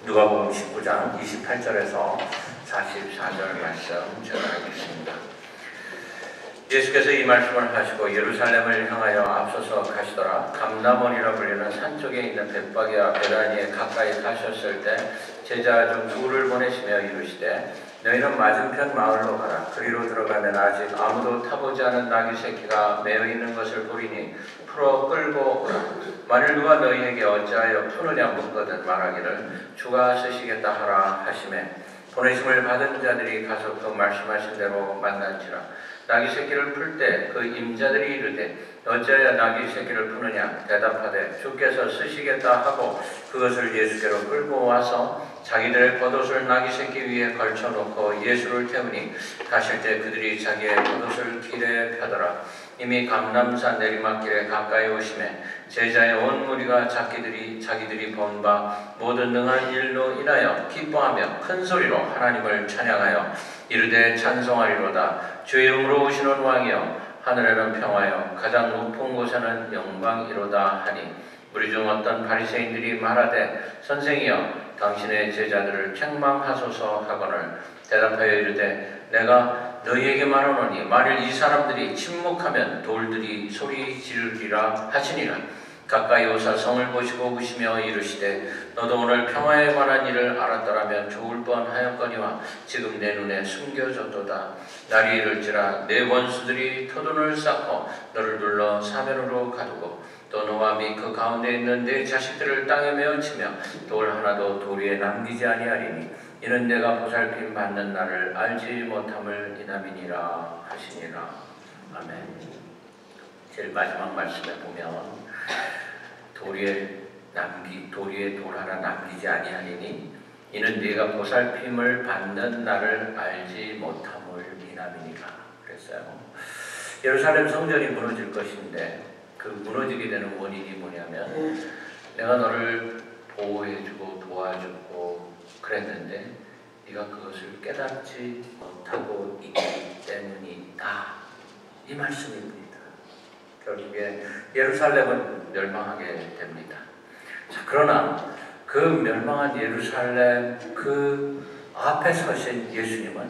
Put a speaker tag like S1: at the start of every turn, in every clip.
S1: 누가복음 19장 28절에서 44절 말씀 전하겠습니다. 예수께서 이 말씀을 하시고 예루살렘을 향하여 앞서서 가시더라. 감람원이라 불리는 산 쪽에 있는 벳바게와 베다니에 가까이 가셨을 때 제자 중 둘을 보내시며 이르시되 너희는 맞은편 마을로 가라. 그리로 들어가면 아직 아무도 타보지 않은 나귀 새끼가 매어 있는 것을 보리니 풀어 끌고 오라. 만일 누가 너희에게 어찌하여 푸느냐 묻거든 말하기를 주가 쓰시겠다 하라 하시매 보내심을 받은 자들이 가서 그 말씀하신 대로 만난지라. 나귀 새끼를 풀 때 그 임자들이 이르되 어찌하여 나귀 새끼를 푸느냐 대답하되 주께서 쓰시겠다 하고 그것을 예수께로 끌고 와서 자기들의 겉옷을 나귀 새끼 위에 걸쳐놓고 예수를 태우니 가실 때 그들이 자기의 겉옷을 길에 펴더라. 이미 감람산 내리막길에 가까이 오심에 제자의 온 무리가 자기들이 본 바 모든 능한 일로 인하여 기뻐하며 큰 소리로 하나님을 찬양하여 이르되 찬송하리로다. 주의 이름으로 오시는 왕이여 하늘에는 평화여 가장 높은 곳에는 영광이로다 하니 우리 중 어떤 바리새인들이 말하되 선생이여 당신의 제자들을 책망하소서 하거늘 대답하여 이르되 내가 너희에게 말하노니 만일 이 사람들이 침묵하면 돌들이 소리 지르리라 하시니라. 가까이 오사 성을 보시고 우시며 이르시되 너도 오늘 평화에 관한 일을 알았더라면 좋을 뻔하였거니와 지금 내 눈에 숨겨졌도다. 날이 이를지라 내 원수들이 토돈을 쌓고 너를 눌러 사면으로 가두고 또 너와 및 그 가운데 있는 내 자식들을 땅에 메어치며 돌 하나도 도리에 남기지 아니하리니 이는 내가 보살핌 받는 날을 알지 못함을 이남이니라 하시니라. 아멘. 제일 마지막 말씀에 보면 도리에 돌 하나 남기지 아니하리니 이는 네가 보살핌을 받는 날을 알지 못함을 이남이니라 그랬어요. 예루살렘 성전이 무너질 것인데 그 무너지게 되는 원인이 뭐냐면 내가 너를 보호해주고 도와주고 그랬는데 네가 그것을 깨닫지 못하고 있기 때문이다. 이 말씀입니다. 결국에 예루살렘은 멸망하게 됩니다. 자, 그러나 그 멸망한 예루살렘 그 앞에 서신 예수님은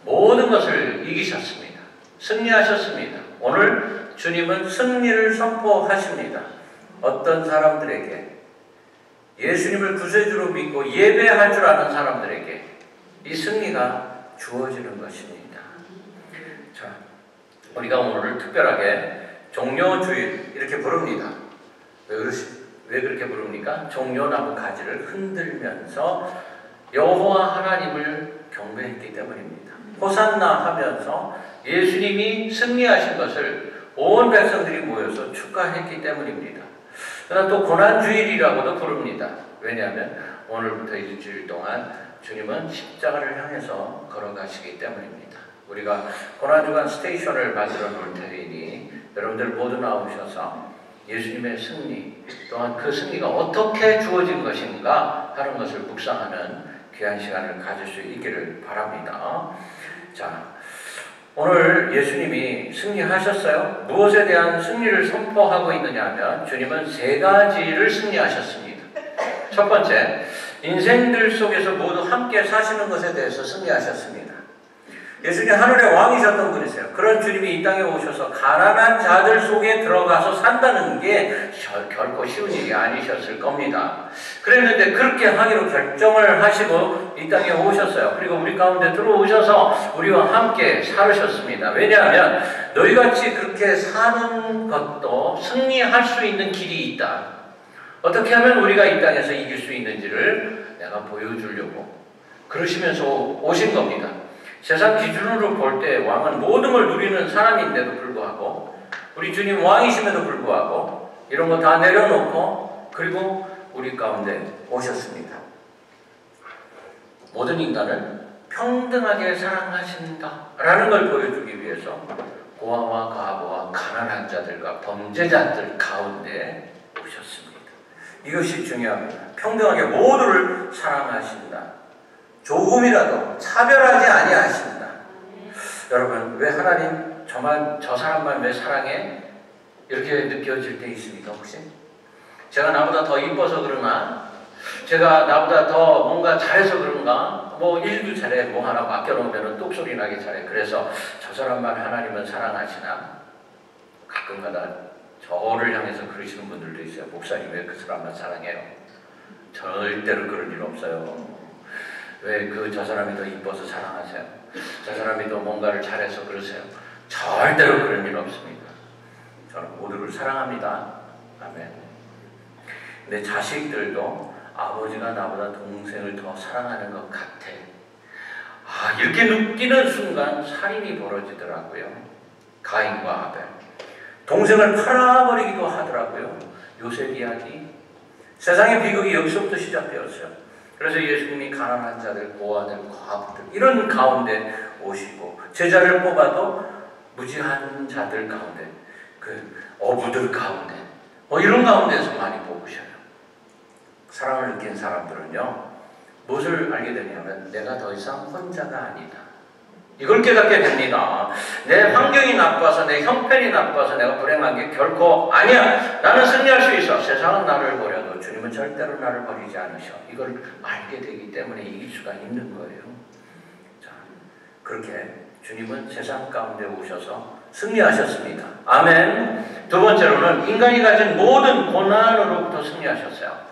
S1: 모든 것을 이기셨습니다. 승리하셨습니다. 오늘 주님은 승리를 선포하십니다. 어떤 사람들에게 예수님을 구세주로 믿고 예배할 줄 아는 사람들에게 이 승리가 주어지는 것입니다. 자, 우리가 오늘을 특별하게 종려주일 이렇게 부릅니다. 왜 그렇게 부릅니까? 종려나무 가지를 흔들면서 여호와 하나님을 경배했기 때문입니다. 호산나 하면서 예수님이 승리하신 것을 온 백성들이 모여서 축하했기 때문입니다. 그러나 또 고난주일이라고도 부릅니다. 왜냐하면 오늘부터 일주일 동안 주님은 십자가를 향해서 걸어가시기 때문입니다. 우리가 고난주간 스테이션을 만들어 놓을 테니 여러분들 모두 나오셔서 예수님의 승리 또한 그 승리가 어떻게 주어진 것인가 하는 것을 묵상하는 귀한 시간을 가질 수 있기를 바랍니다. 자, 오늘 예수님이 승리하셨어요. 무엇에 대한 승리를 선포하고 있느냐 하면 주님은 세 가지를 승리하셨습니다. 첫 번째, 인생들 속에서 모두 함께 사시는 것에 대해서 승리하셨습니다. 예수님 하늘의 왕이셨던 분이세요. 그런 주님이 이 땅에 오셔서 가난한 자들 속에 들어가서 산다는 게 결코 쉬운 일이 아니셨을 겁니다. 그랬는데 그렇게 하기로 결정을 하시고 이 땅에 오셨어요. 그리고 우리 가운데 들어오셔서 우리와 함께 살으셨습니다. 왜냐하면 너희같이 그렇게 사는 것도 승리할 수 있는 길이 있다. 어떻게 하면 우리가 이 땅에서 이길 수 있는지를 내가 보여주려고 그러시면서 오신 겁니다. 세상 기준으로 볼 때 왕은 모든 걸 누리는 사람인데도 불구하고 우리 주님 왕이심에도 불구하고 이런 거 다 내려놓고 그리고 우리 가운데 오셨습니다. 모든 인간을 평등하게 사랑하신다라는 걸 보여주기 위해서 고아와 과부와 가난한 자들과 범죄자들 가운데 오셨습니다. 이것이 중요합니다. 평등하게 모두를 사랑하신다. 조금이라도 차별하지 아니하신다. 여러분, 왜 하나님 저 사람만 왜 사랑해? 이렇게 느껴질 때 있습니까 혹시? 제가 나보다 더 이뻐서 그러나 제가 나보다 더 뭔가 잘해서 그런가? 뭐 일도 잘해, 뭐 하나 맡겨놓으면 똑소리 나게 잘해. 그래서 저 사람만 하나님은 사랑하시나? 가끔가다 저를 향해서 그러시는 분들도 있어요. 목사님 왜 그 사람만 사랑해요? 절대로 그럴 일 없어요. 왜 저 사람이 더 이뻐서 사랑하세요? 저 사람이 더 뭔가를 잘해서 그러세요? 절대로 그럴 일 없습니다. 저는 모두를 사랑합니다. 아멘. 내 자식들도 아버지가 나보다 동생을 더 사랑하는 것 같아. 이렇게 느끼는 순간 살인이 벌어지더라고요. 가인과 아벨. 동생을 팔아버리기도 하더라고요. 요셉 이야기. 세상의 비극이 여기서부터 시작되었어요. 그래서 예수님이 가난한 자들, 고아들, 과부들 이런 가운데 오시고 제자를 뽑아도 무지한 자들 가운데, 어부들 가운데, 이런 가운데서 많이 뽑으셔요. 사랑을 느낀 사람들은요, 무엇을 알게 되냐면 내가 더 이상 혼자가 아니다. 이걸 깨닫게 됩니다. 내 환경이 나빠서, 내 형편이 나빠서 내가 불행한 게 결코 아니야. 나는 승리할 수 있어. 세상은 나를 버려도 주님은 절대로 나를 버리지 않으셔. 이걸 알게 되기 때문에 이길 수가 있는 거예요. 자, 그렇게 주님은 세상 가운데 오셔서 승리하셨습니다. 아멘. 두 번째로는 인간이 가진 모든 고난으로부터 승리하셨어요.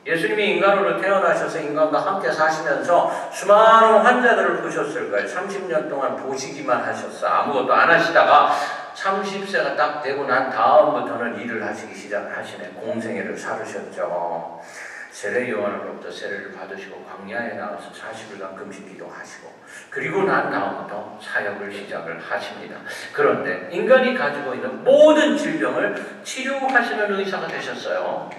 S1: 예수님이 인간으로 태어나셔서 인간과 함께 사시면서 수많은 환자들을 보셨을 거예요. 30년 동안 보시기만 하셨어. 아무것도 안 하시다가 30세가 딱 되고 난 다음부터는 일을 하시기 시작하시네. 공생애를 살으셨죠. 세례 요한으로부터 세례를 받으시고 광야에 나가서 40일간 금식 기도하시고, 그리고 난 다음부터 사역을 시작을 하십니다. 그런데 인간이 가지고 있는 모든 질병을 치료하시는 의사가 되셨어요.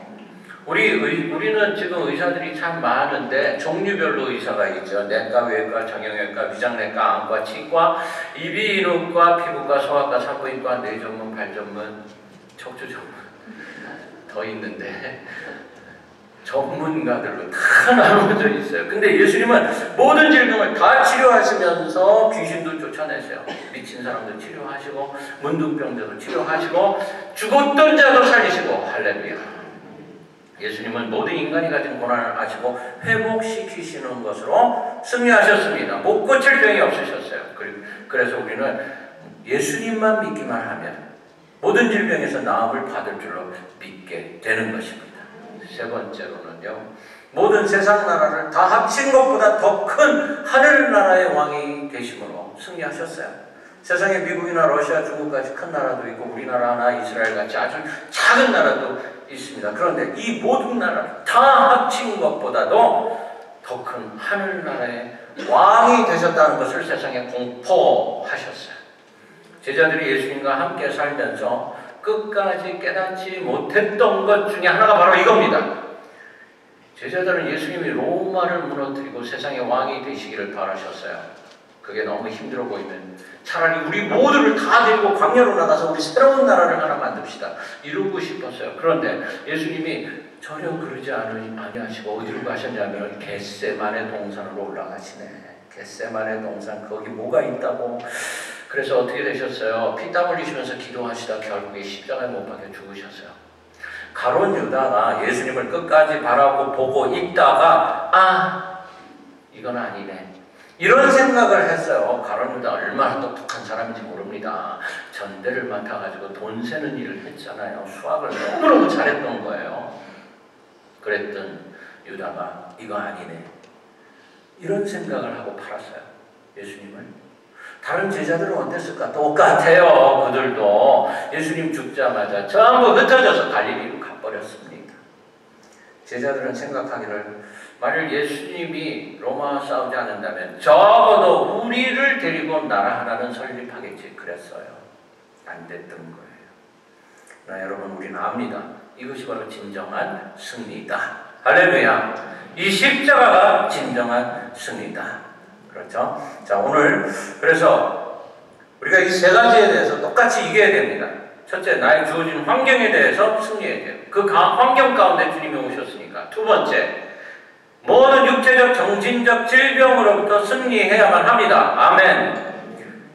S1: 우리는 지금 의사들이 참 많은데 종류별로 의사가 있죠. 내과, 외과, 정형외과, 위장내과, 안과, 치과, 이비인후과, 피부과, 소아과, 산부인과, 뇌전문, 발전문, 척추전문 더 있는데 전문가들로 다 나눠져 있어요. 근데 예수님은 모든 질병을 다 치료하시면서 귀신도 쫓아내세요. 미친 사람도 치료하시고 문둥병자도 치료하시고 죽었던 자도 살리시고. 할렐루야. 예수님은 모든 인간이 가진 고난을 아시고 회복시키시는 것으로 승리하셨습니다. 못 고칠 병이 없으셨어요. 그래서 우리는 예수님만 믿기만 하면 모든 질병에서 나음을 받을 줄로 믿게 되는 것입니다. 세 번째로는요, 모든 세상 나라를 다 합친 것보다 더 큰 하늘나라의 왕이 되심으로 승리하셨어요. 세상에 미국이나 러시아, 중국까지 큰 나라도 있고 우리나라나 이스라엘같이 아주 작은 나라도 있습니다. 그런데 이 모든 나라를 다 합친 것보다도 더 큰 하늘나라의 왕이 되셨다는 것을 세상에 공포하셨어요. 제자들이 예수님과 함께 살면서 끝까지 깨닫지 못했던 것 중에 하나가 바로 이겁니다. 제자들은 예수님이 로마를 무너뜨리고 세상의 왕이 되시기를 바라셨어요. 그게 너무 힘들어 보이면 차라리 우리 모두를 다 데리고 광야로 나가서 우리 새로운 나라를 하나 만듭시다, 이루고 싶었어요. 그런데 예수님이 전혀 그러지 아니하시고 어디로 가셨냐면 겟세마네 동산으로 올라가시네. 겟세마네 동산, 거기 뭐가 있다고. 그래서 어떻게 되셨어요? 피땀 흘리시면서 기도하시다 결국에 십자가에 못 박혀 죽으셨어요. 가룟 유다가 예수님을 끝까지 바라고 보고 있다가 이건 아니네, 이런 생각을 했어요. 가룟 유다 얼마나 똑똑한 사람인지 모릅니다. 전대를 맡아가지고 돈 세는 일을 했잖아요. 수학을 너무너무 잘했던 거예요. 그랬던 유다가 이거 아니네, 이런 생각을 하고 팔았어요, 예수님을. 다른 제자들은 어땠을까? 똑같아요. 그들도 예수님 죽자마자 전부 흩어져서 갈릴리로 가버렸습니다. 제자들은 생각하기를 만일 예수님이 로마와 싸우지 않는다면 적어도 우리를 데리고 나라 하나는 설립하겠지 그랬어요. 안 됐던 거예요. 그러나 여러분, 우리는 압니다. 이것이 바로 진정한 승리다. 할렐루야. 이 십자가가 진정한 승리다. 그렇죠? 자, 오늘 그래서 우리가 이 세 가지에 대해서 똑같이 이겨야 됩니다. 첫째, 나의 주어진 환경에 대해서 승리해야 돼요. 그 환경 가운데 주님이 오셨으니까. 두 번째, 모든 육체적, 정신적 질병으로부터 승리해야만 합니다. 아멘.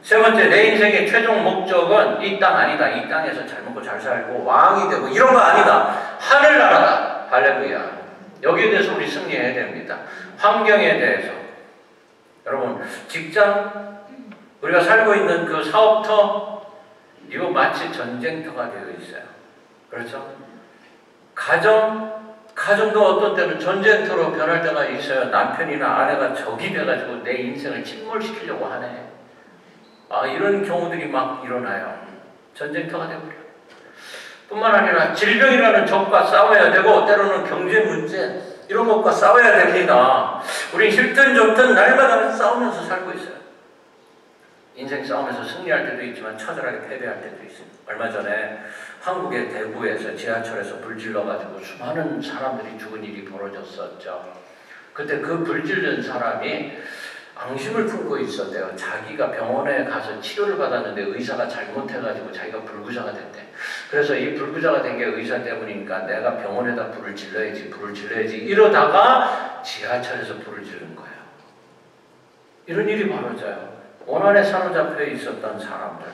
S1: 세 번째, 내 인생의 최종 목적은 이 땅 아니다. 이 땅에서 잘 먹고 잘 살고 왕이 되고 이런 거 아니다. 하늘나라다. 할렐루야. 여기에 대해서 우리 승리해야 됩니다. 환경에 대해서. 여러분, 직장, 우리가 살고 있는 그 사업터, 이거 마치 전쟁터가 되어 있어요. 그렇죠? 가정도 어떤 때는 전쟁터로 변할 때가 있어요. 남편이나 아내가 적이 돼가지고 내 인생을 침몰시키려고 하네. 이런 경우들이 막 일어나요. 전쟁터가 되어버려요. 뿐만 아니라 질병이라는 적과 싸워야 되고, 때로는 경제 문제, 이런 것과 싸워야 됩니다. 우린 싫든 좋든 날마다 싸우면서 살고 있어요. 인생 싸움에서 승리할 때도 있지만 처절하게 패배할 때도 있습니다. 얼마 전에 한국의 대구에서 지하철에서 불 질러가지고 수많은 사람들이 죽은 일이 벌어졌었죠. 그때 그 불 질른 사람이 앙심을 품고 있었대요. 자기가 병원에 가서 치료를 받았는데 의사가 잘못해가지고 자기가 불구자가 됐대. 그래서 이 불구자가 된 게 의사 때문이니까 내가 병원에다 불을 질러야지 이러다가 지하철에서 불을 지른 거예요. 이런 일이 벌어져요. 원한에 사로잡혀 있었던 사람들,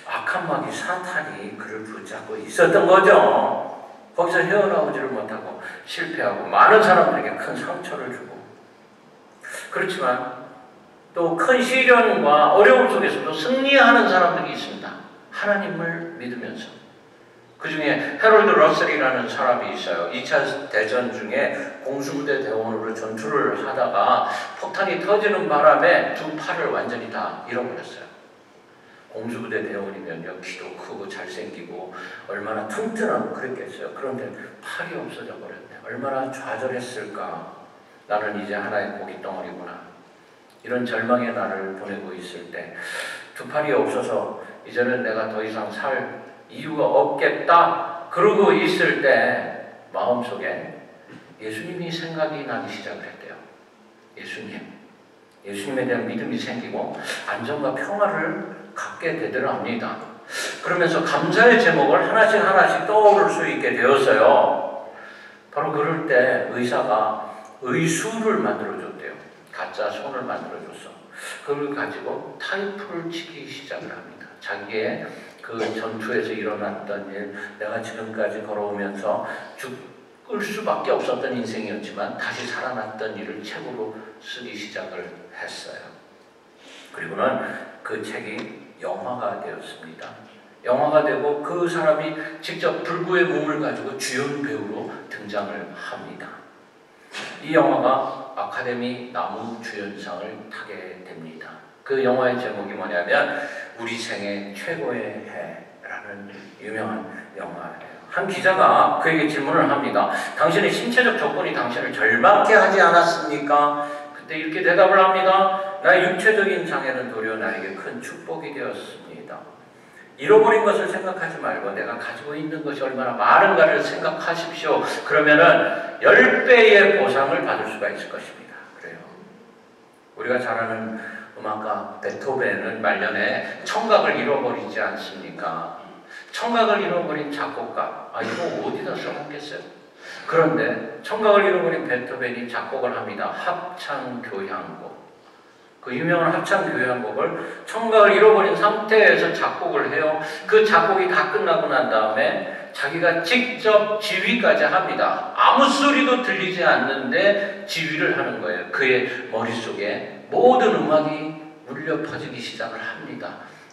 S1: 악한 마귀 사탄이 그를 붙잡고 있었던 거죠. 거기서 헤어나오지를 못하고 실패하고 많은 사람들에게 큰 상처를 주고, 그렇지만 또 큰 시련과 어려움 속에서도 승리하는 사람들이 있습니다. 하나님을 믿으면서. 그 중에 해롤드 러셀이라는 사람이 있어요. 2차 대전 중에 공수부대 대원으로 전투를 하다가 폭탄이 터지는 바람에 두 팔을 완전히 다 잃어버렸어요. 공수부대 대원이면요, 키도 크고 잘생기고 얼마나 튼튼하고 그랬겠어요. 그런데 팔이 없어져 버렸네. 얼마나 좌절했을까. 나는 이제 하나의 고깃덩어리구나. 이런 절망의 날을 보내고 있을 때, 두 팔이 없어서 이제는 내가 더 이상 살 이유가 없겠다 그러고 있을 때 마음속에 예수님이 생각이 나기 시작을 했대요. 예수님에 대한 믿음이 생기고 안정과 평화를 갖게 되더랍니다. 그러면서 감사의 제목을 하나씩 떠오를 수 있게 되었어요. 바로 그럴 때 의사가 의수를 만들어줬대요. 가짜 손을 만들어줬어. 그걸 가지고 타이프를 치기 시작을 합니다. 자기의 그 전투에서 일어났던 일, 내가 지금까지 걸어오면서 죽을 수밖에 없었던 인생이었지만 다시 살아났던 일을 책으로 쓰기 시작을 했어요. 그리고는 그 책이 영화가 되었습니다. 영화가 되고 그 사람이 직접 불구의 몸을 가지고 주연 배우로 등장을 합니다. 이 영화가 아카데미 나무주연상을 타게 됩니다. 그 영화의 제목이 뭐냐면 우리 생애 최고의 해라는 유명한 영화예요. 한 기자가 그에게 질문을 합니다. 당신의 신체적 조건이 당신을 절망케 하지 않았습니까? 그때 이렇게 대답을 합니다. 나의 육체적인 장애는 도리어 나에게 큰 축복이 되었습니다. 잃어버린 것을 생각하지 말고 내가 가지고 있는 것이 얼마나 많은가를 생각하십시오. 그러면은 10배의 보상을 받을 수가 있을 것입니다. 그래요. 우리가 잘 아는 음악가 베토벤은 말년에 청각을 잃어버리지 않습니까? 청각을 잃어버린 작곡가, 이거 어디다 써먹겠어요? 그런데 청각을 잃어버린 베토벤이 작곡을 합니다. 합창교향곡. 그 유명한 합창교향곡을 청각을 잃어버린 상태에서 작곡을 해요. 그 작곡이 다 끝나고 난 다음에 자기가 직접 지휘까지 합니다. 아무 소리도 들리지 않는데 지휘를 하는 거예요. 그의 머릿속에 모든 음악이 울려 퍼지기 시작을 합니다.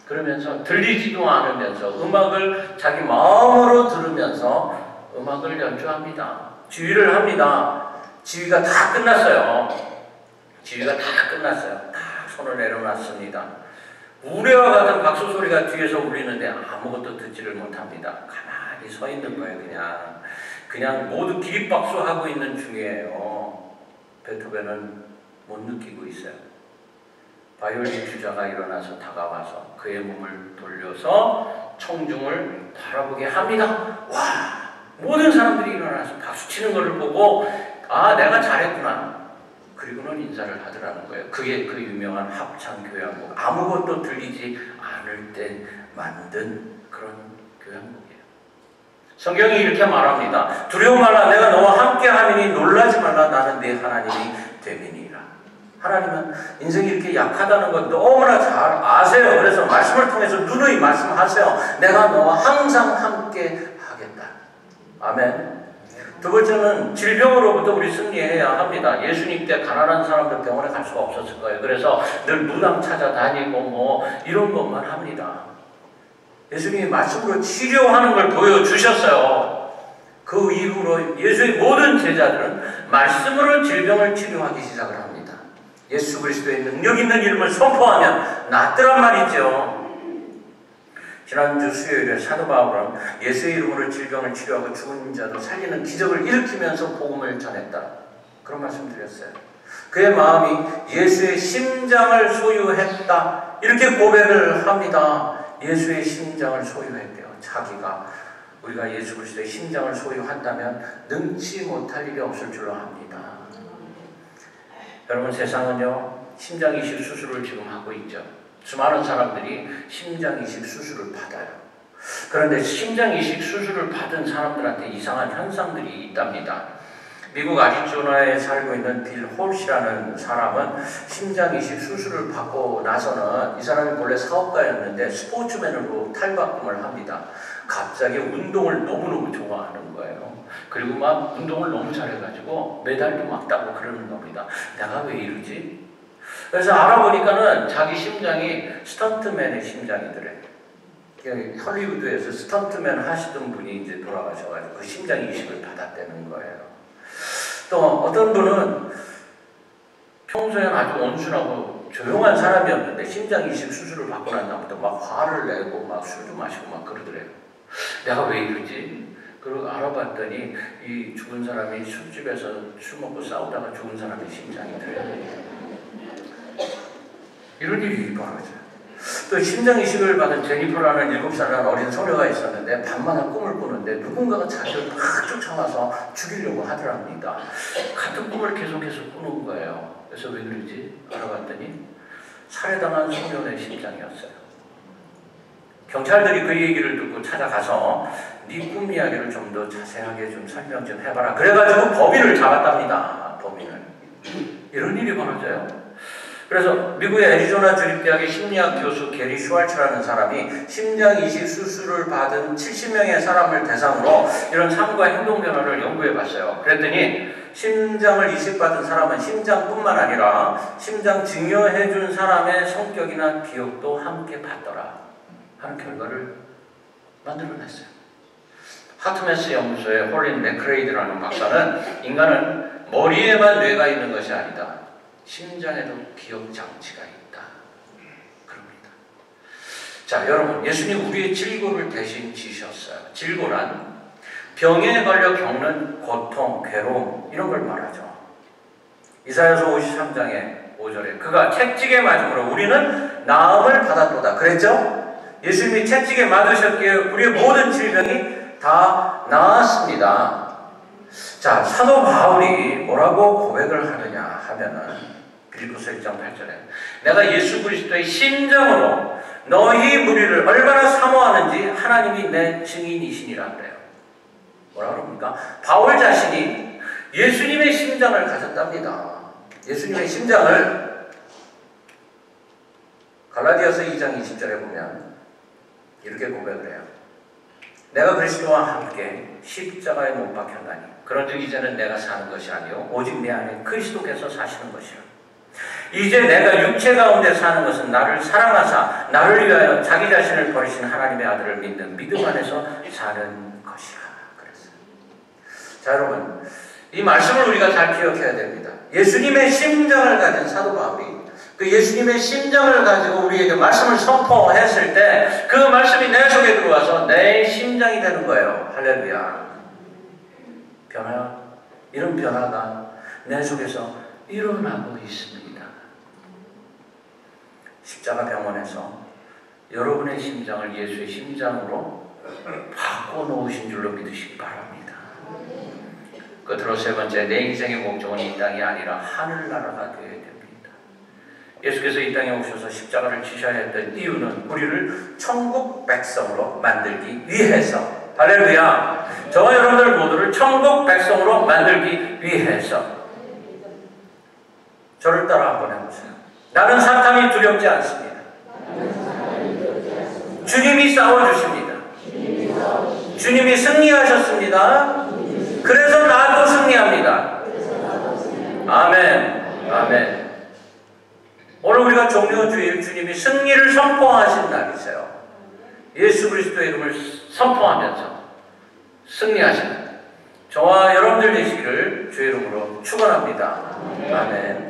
S1: 그러면서 들리지도 않으면서 음악을 자기 마음으로 들으면서 음악을 연주합니다. 지휘를 합니다. 지휘가 다 끝났어요. 다 손을 내려놨습니다. 우레와 같은 박수 소리가 뒤에서 울리는데 아무것도 듣지를 못합니다. 가만히 서 있는 거예요. 그냥 모두 기립박수하고 있는 중이에요. 베토벤은 못 느끼고 있어요. 바이올린 주자가 일어나서 다가와서 그의 몸을 돌려서 청중을 바라보게 합니다. 와! 모든 사람들이 일어나서 박수 치는 것을 보고 내가 잘했구나. 그리고는 인사를 하더라는 거예요. 그게 그 유명한 합창교향곡. 아무것도 들리지 않을 때 만든 그런 교향곡이에요. 성경이 이렇게 말합니다. 두려워 말라. 내가 너와 함께 하리니 놀라지 말라. 나는 네 하나님이 됨이니라. 하나님은 인생이 이렇게 약하다는 걸 너무나 잘 아세요. 그래서 말씀을 통해서 누누이 말씀하세요. 내가 너와 항상 함께 하겠다. 아멘. 두 번째는 질병으로부터 우리 승리해야 합니다. 예수님 때 가난한 사람들 병원에 갈 수가 없었을 거예요. 그래서 늘 무당 찾아다니고 뭐 이런 것만 합니다. 예수님이 말씀으로 치료하는 걸 보여주셨어요. 그 이후로 예수의 모든 제자들은 말씀으로 질병을 치료하기 시작을 합니다. 예수 그리스도의 능력 있는 이름을 선포하면 낫더란 말이죠. 지난주 수요일에 사도 바울은 예수의 이름으로 질병을 치료하고 죽은 자도 살리는 기적을 일으키면서 복음을 전했다. 그런 말씀 드렸어요. 그의 마음이 예수의 심장을 소유했다. 이렇게 고백을 합니다. 예수의 심장을 소유했대요. 자기가 우리가 예수 그리스도의 심장을 소유한다면 능치 못할 일이 없을 줄로 합니다. 여러분, 세상은요 심장 이식 수술을 지금 하고 있죠. 수많은 사람들이 심장 이식 수술을 받아요. 그런데 심장 이식 수술을 받은 사람들한테 이상한 현상들이 있답니다. 미국 아리조나에 살고 있는 빌 홀시라는 사람은 심장 이식 수술을 받고 나서는 이 사람이 원래 사업가였는데 스포츠맨으로 탈바꿈을 합니다. 갑자기 운동을 너무너무 좋아하는 거예요. 그리고 막 운동을 너무 잘해가지고 메달도 막 따고 그러는 겁니다. 내가 왜 이러지? 그래서 알아보니까는 자기 심장이 스턴트맨의 심장이더래. 헐리우드에서 스턴트맨 하시던 분이 이제 돌아가셔가지고 그 심장 이식을 받았다는 거예요. 또 어떤 분은 평소에는 아주 온순하고 조용한 사람이었는데 심장 이식 수술을 받고 난 다음부터 막 화를 내고 막 술도 마시고 막 그러더래요. 내가 왜 이러지? 그리고 알아봤더니 이 죽은 사람이 술집에서 술 먹고 싸우다가 죽은 사람의 심장이더래요. 이런 일이 벌어져요. 또 심장 이식을 받은 제니퍼라는 7살의 어린 소녀가 있었는데 밤마다 꿈을 꾸는데 누군가가 자기를 막 쫓아와서 죽이려고 하더랍니다. 같은 꿈을 계속해서 꾸는 거예요. 그래서 왜 그러지? 알아봤더니 살해당한 소년의 심장이었어요. 경찰들이 그 얘기를 듣고 찾아가서 네 꿈 이야기를 좀 더 자세하게 좀 설명 좀 해봐라. 그래가지고 범인을 잡았답니다. 범인을. 이런 일이 벌어져요. 그래서 미국의 애리조나 주립대학의 심리학 교수 게리 슈왈츠라는 사람이 심장 이식 수술을 받은 70명의 사람을 대상으로 이런 삶과 행동 변화를 연구해 봤어요. 그랬더니 심장을 이식받은 사람은 심장뿐만 아니라 심장 증여해 준 사람의 성격이나 기억도 함께 받더라 하는 결과를 만들어냈어요. 하트메스 연구소의 홀린 맥크레이드라는 박사는 인간은 머리에만 뇌가 있는 것이 아니다. 심장에도 기억 장치가 있다. 그럽니다. 자, 여러분, 예수님 우리의 질고를 대신 지셨어요. 질고란 병에 걸려 겪는 고통, 괴로움 이런 걸 말하죠. 이사야서 53장의 5절에 그가 채찍에 맞음으로 우리는 나음을 받았도다. 그랬죠? 예수님이 채찍에 맞으셨기에 우리의 모든 질병이 다 나았습니다. 자, 사도 바울이 뭐라고 고백을 하느냐 하면은 빌립보서 1장 8절에 내가 예수 그리스도의 심정으로 너희 무리를 얼마나 사모하는지 하나님이 내 증인이시니라 그래요. 뭐라 그럽니까? 바울 자신이 예수님의 심장을 가졌답니다. 예수님의 심장을 갈라디아서 2장 20절에 보면 이렇게 고백을 해요. 내가 그리스도와 함께 십자가에 못 박혔나니 그런즉 이제는 내가 사는 것이 아니요 오직 내 안에 그리스도께서 사시는 것이요 이제 내가 육체 가운데 사는 것은 나를 사랑하사 나를 위하여 자기 자신을 버리신 하나님의 아들을 믿는 믿음 안에서 사는 것이야. 그랬어요. 자, 여러분, 이 말씀을 우리가 잘 기억해야 됩니다. 예수님의 심장을 가진 사도 바울이 그 예수님의 심장을 가지고 우리에게 말씀을 선포했을 때 그 말씀이 내 속에 들어와서 내 심장이 되는 거예요. 할렐루야. 이런 변화가 내 속에서 일어나고 있습니다. 십자가 병원에서 여러분의 심장을 예수의 심장으로 바꿔놓으신 줄로 믿으시기 바랍니다. 끝으로 세 번째, 내 인생의 목적은 이 땅이 아니라 하늘나라가 되어야 됩니다. 예수께서 이 땅에 오셔서 십자가를 지셔야 했던 이유는 우리를 천국 백성으로 만들기 위해서, 할렐루야, 저와 여러분들 모두를 천국 백성으로 만들기 위해서. 저를 따라 한번 해보세요. 나는 사탄이 두렵지 않습니다. 주님이 싸워주십니다. 주님이 승리하셨습니다. 그래서 나도 승리합니다. 아멘. 아멘. 오늘 우리가 종료주일 주님이 승리를 선포하신 날이세요. 예수 그리스도의 이름을 선포하면서 승리하시는 저와 여러분들 되시기를 주의 이름으로 축원합니다. 아멘.